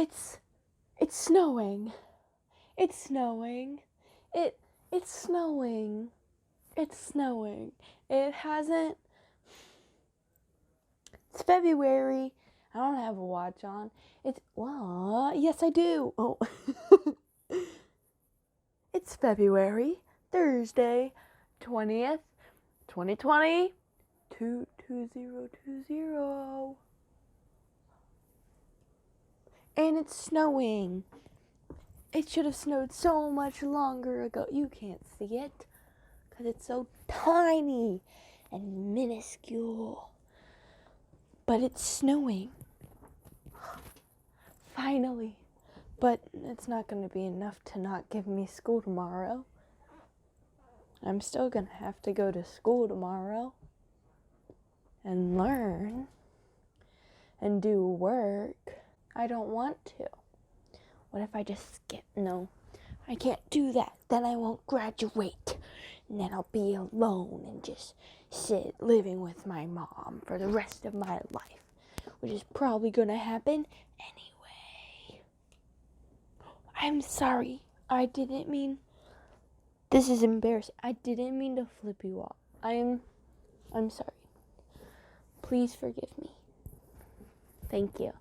It's snowing. It's snowing. It's snowing. It's snowing. It hasn't. It's February. I don't have a watch on. Yes I do. Oh. It's February, Thursday, 20th, 2020, 2020. And it's snowing. It should have snowed so much longer ago. You can't see it because it's so tiny and minuscule. But it's snowing. Finally. But it's not going to be enough to not give me school tomorrow. I'm still going to have to go to school tomorrow and learn and do work. I don't want to. What if I just skip? No, I can't do that. Then I won't graduate. And then I'll be alone and just sit living with my mom for the rest of my life, which is probably going to happen anyway. I'm sorry. I didn't mean. This is embarrassing. I didn't mean to flip you off. I'm sorry. Please forgive me. Thank you.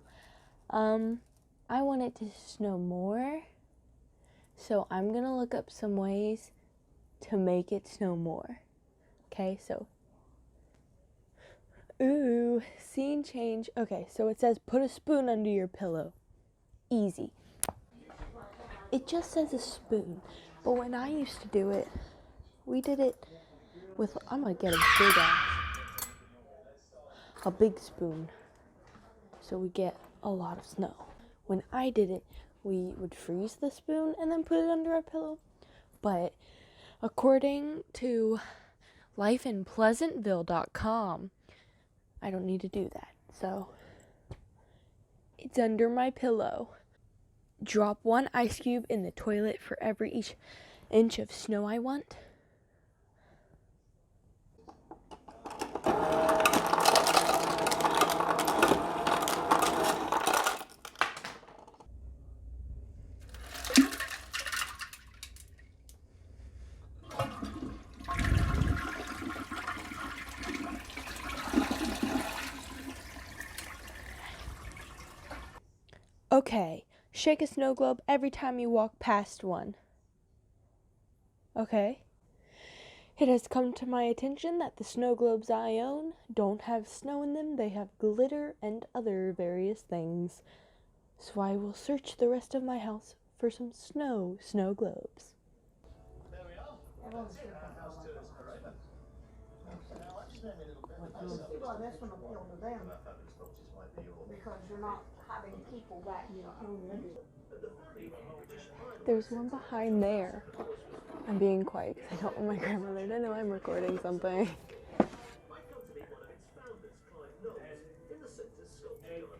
I want it to snow more, so I'm gonna look up some ways to make it snow more. Okay, so. Ooh, scene change. Okay, so it says put a spoon under your pillow. Easy. It just says a spoon, but when I used to do it, we did it with, I'm gonna get a big spoon, so we get a lot of snow. When I did it, we would freeze the spoon and then put it under our pillow, but according to lifeinpleasantville.com, I don't need to do that, so it's under my pillow. Drop one ice cube in the toilet for every inch of snow I want. Okay, shake a snow globe every time you walk past one. Okay. It has come to my attention that the snow globes I own don't have snow in them. They have glitter and other various things. So I will search the rest of my house for some snow globes. There we are. That's it. House tours forever. Now, actually, a little bit. Well, this one will appeal to them because you're not having people back in your own living. There's one behind there. I'm being quiet because I don't want my grandmother to know I'm recording something.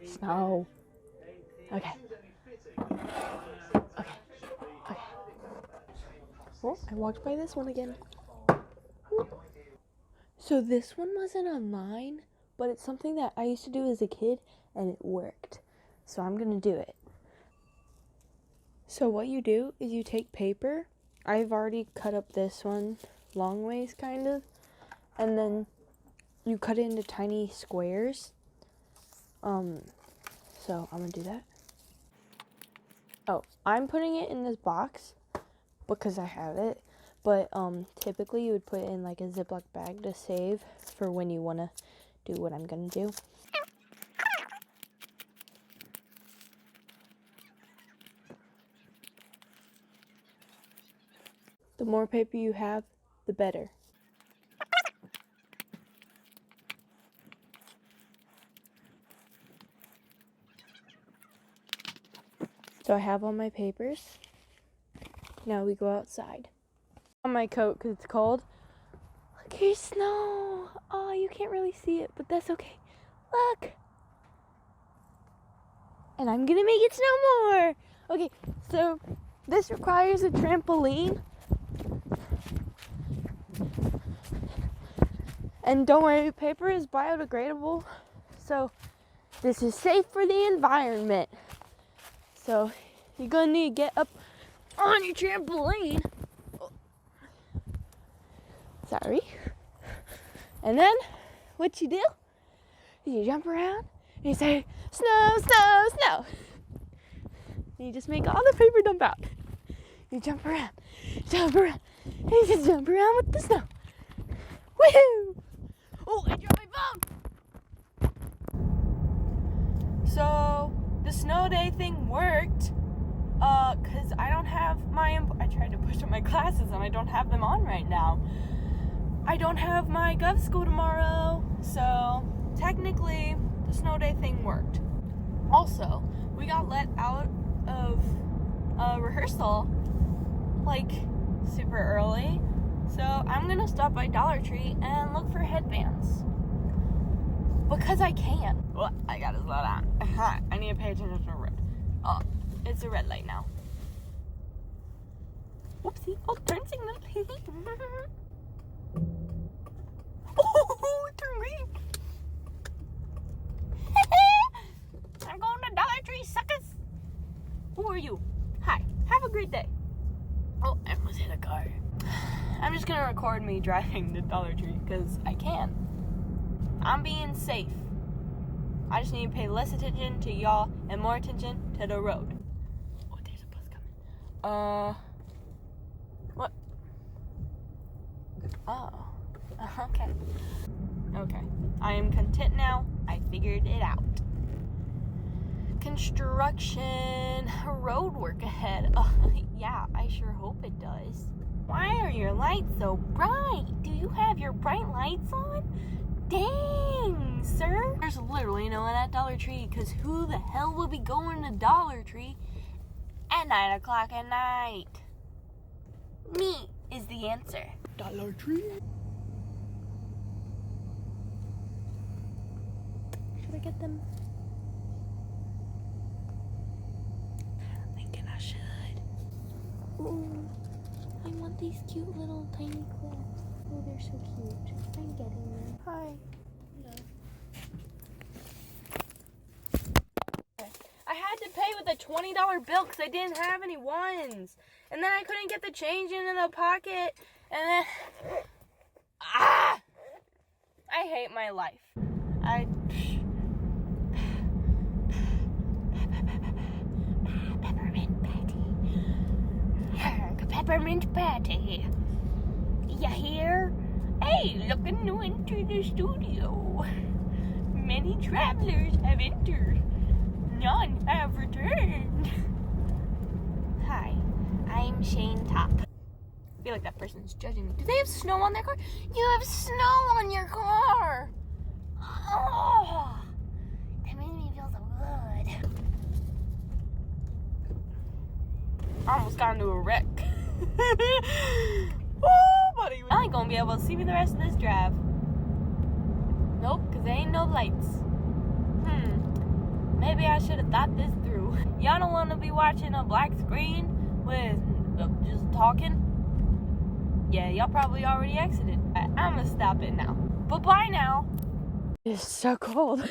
Snow. Okay. Well, I walked by this one again. So this one wasn't online, but it's something that I used to do as a kid, and it worked. So I'm gonna do it. So what you do is you take paper. I've already cut up this one long ways, kind of, and then you cut it into tiny squares. So I'm gonna do that. Oh, I'm putting it in this box because I have it, but typically you would put it in like a Ziploc bag to save for when you want to do what I'm gonna do. The more paper you have, the better. So I have all my papers. Now we go outside. On my coat because it's cold. Look, here's snow. Oh, you can't really see it, but that's okay. Look. And I'm gonna make it snow more. Okay, so this requires a trampoline. And don't worry, paper is biodegradable. So this is safe for the environment. So you're gonna need to get up on your trampoline. Oh. Sorry. And then what you do is you jump around and you say, snow, snow, snow. And you just make all the paper dump out. You jump around, and you just jump around with the snow. Woohoo! Oh, I dropped my phone! So, the snow day thing worked, cause I don't have I tried to push up my classes and I don't have them on right now. I don't have my gov school tomorrow, so technically the snow day thing worked. Also, we got let out of rehearsal like super early, so I'm gonna stop by Dollar Tree and look for headbands because I can. Well, I gotta slow down. I need to pay attention to the road. Oh, it's a red light now. Whoopsie! Oh, turn signal. Oh, turn green. I'm going to Dollar Tree, suckers. Who are you? Hi. Have a great day. Oh, I almost hit a car. I'm just gonna record me driving to Dollar Tree because I can. I'm being safe. I just need to pay less attention to y'all and more attention to the road. Oh, there's a bus coming. What? Oh. Okay. Okay. I am content now. I figured it out. Construction, road work ahead. Yeah, I sure hope it does. Why are your lights so bright? Do you have your bright lights on? Dang, sir. There's literally no one at Dollar Tree, because who the hell would be going to Dollar Tree at 9 o'clock at night? Me is the answer. Dollar Tree? Should I get them? I'm thinking I should. Ooh, I want these cute little tiny clips. Oh, they're so cute. I'm getting them. Hi. Hello. I had to pay with a $20 bill because I didn't have any ones. And then I couldn't get the change into the pocket. And then... I hate my life. Peppermint patty. You hear? Hey, looking to enter the studio. Many travelers have entered. None have returned. Hi, I'm Shane Top. I feel like that person's judging me. Do they have snow on their car? You have snow on your car. Oh, that made me feel so good. I almost got into a wreck. Oh, buddy. I ain't gonna be able to see me the rest of this drive. Nope, because there ain't no lights. Maybe I should have thought this through. Y'all don't want to be watching a black screen with just talking? Yeah, y'all probably already exited. I'm gonna stop it now. Bye-bye now. It's so cold.